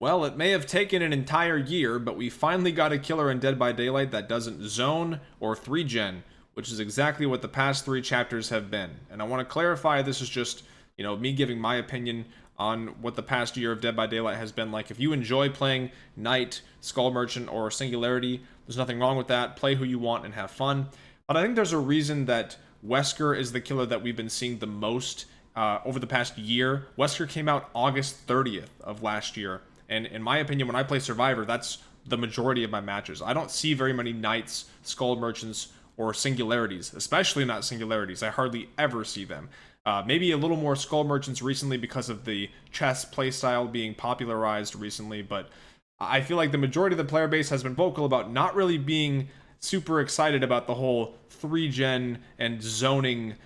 Well, it may have taken an entire year, but we finally got a killer in Dead by Daylight that doesn't zone or 3-gen, which is exactly what the past 3 chapters have been. And I want to clarify, this is just, me giving my opinion on what the past year of Dead by Daylight has been like. If you enjoy playing Knight, Skull Merchant, or Singularity, there's nothing wrong with that. Play who you want and have fun. But I think there's a reason that Wesker is the killer that we've been seeing the most over the past year. Wesker came out August 30th of last year. And in my opinion, when I play Survivor, that's the majority of my matches. I don't see very many Knights, Skull Merchants, or Singularities, especially not Singularities. I hardly ever see them. Maybe a little more Skull Merchants recently because of the chess playstyle being popularized recently, but I feel like the majority of the player base has been vocal about not really being super excited about the whole 3-gen and zoning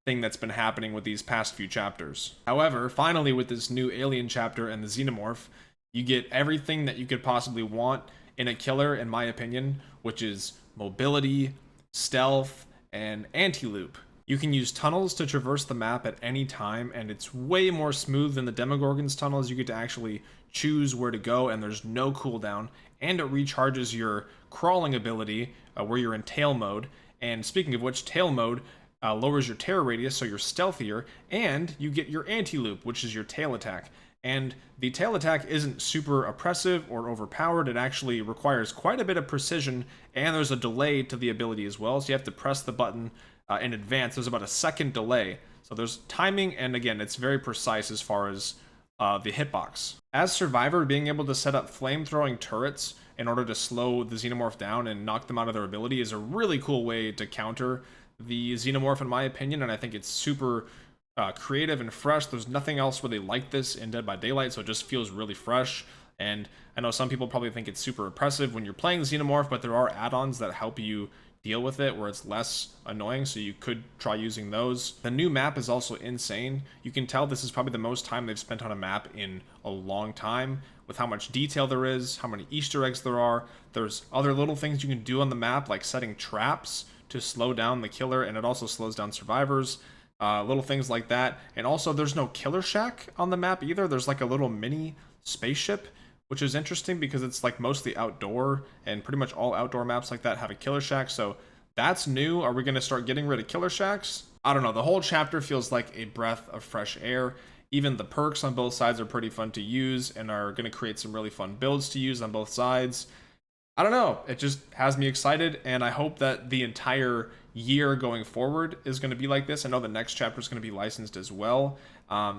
thing that's been happening with these past few chapters. However, finally with this new Alien chapter and the Xenomorph, you get everything that you could possibly want in a killer, in my opinion, which is mobility, stealth, and anti-loop. You can use tunnels to traverse the map at any time, and it's way more smooth than the Demogorgon's tunnels. You get to actually choose where to go, and there's no cooldown, and it recharges your crawling ability where you're in tail mode. And speaking of which, tail mode lowers your terror radius, so you're stealthier, and you get your anti-loop, which is your tail attack. And the tail attack isn't super oppressive or overpowered. It actually requires quite a bit of precision, and there's a delay to the ability as well, so you have to press the button in advance. There's about a second delay, so there's timing, and again, it's very precise as far as the hitbox. As Survivor, being able to set up flame-throwing turrets in order to slow the Xenomorph down and knock them out of their ability is a really cool way to counter the Xenomorph, in my opinion, and I think it's super creative and fresh. There's nothing else really like this in Dead by Daylight, so it just feels really fresh. And I know some people probably think it's super oppressive when you're playing Xenomorph, but there are add-ons that help you deal with it where it's less annoying, so you could try using those. The new map is also insane. You can tell this is probably the most time they've spent on a map in a long time, with how much detail there is, how many Easter eggs there are. There's other little things you can do on the map, like setting traps to slow down the killer, and it also slows down survivors. Little things like that. And also there's no killer shack on the map either. There's like a little mini spaceship, which is interesting because it's like mostly outdoor, and pretty much all outdoor maps like that have a killer shack. So that's new. Are we going to start getting rid of killer shacks? I don't know. The whole chapter feels like a breath of fresh air. Even the perks on both sides are pretty fun to use and are going to create some really fun builds to use on both sides. I don't know. It just has me excited, and I hope that the entire year going forward is going to be like this. I know the next chapter is going to be licensed as well.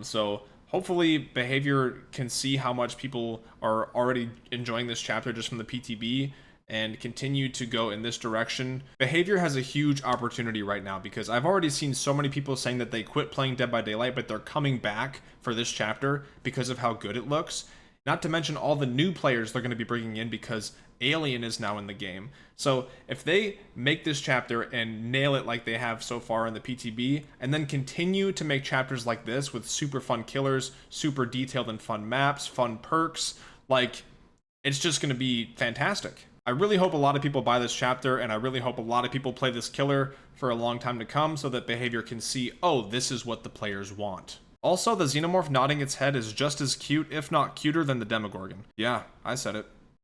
So hopefully Behavior can see how much people are already enjoying this chapter just from the PTB and continue to go in this direction. Behavior has a huge opportunity right now because I've already seen so many people saying that they quit playing Dead by Daylight, but they're coming back for this chapter because of how good it looks. Not to mention all the new players they're going to be bringing in because Alien is now in the game. So if they make this chapter and nail it like they have so far in the PTB, and then continue to make chapters like this with super fun killers, super detailed and fun maps, fun perks, like, it's just going to be fantastic. I really hope a lot of people buy this chapter, and I really hope a lot of people play this killer for a long time to come so that Behavior can see, oh, this is what the players want. Also, the Xenomorph nodding its head is just as cute, if not cuter, than the Demogorgon. Yeah, I said it.